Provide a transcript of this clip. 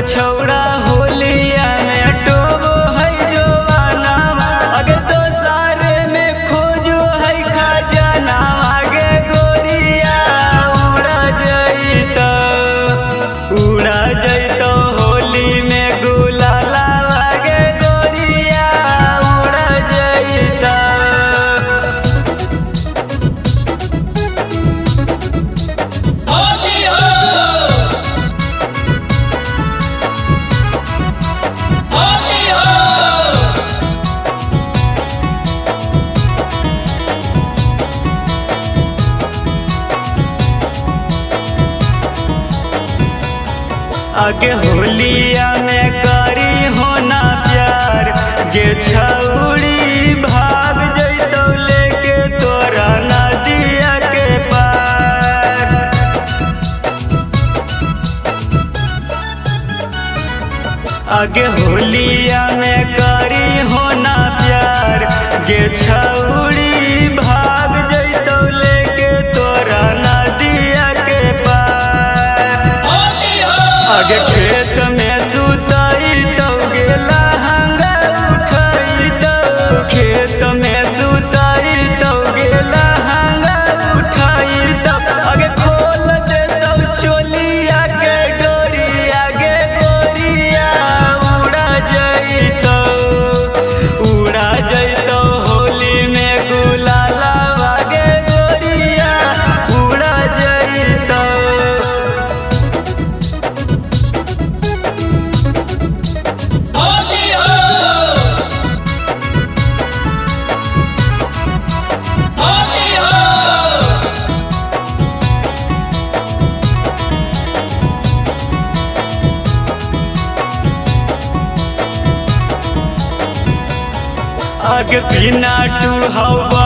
छौड़ा होलिया में टोबो है जोवाना, आगे तो सारे में खोजो है खजाना। आगे गोरिया उड़ा जइतो होली में गुलाला। आगे गोरिया उड़ा जइतो। आगे होलिया में करी होना प्यार, जे छौड़ी भाग जइतो लेके तोरा नदिया के पार। आगे होलिया में करी होना प्यार, जे छौड़ी भाग जइतो लेके तोरा नदिया के पार। आगे खेत में सुताई तो गेला हंगा उठाई तो, खेत में सुताई तो गेला हंगा उठाई तो। आगे खोल दे तो चोलिया के डोरी, आगे गोरिया उड़ा जइतो होली में गुलाला। आगे गोरिया उड़ा जइतो। आगे बिना टू हवा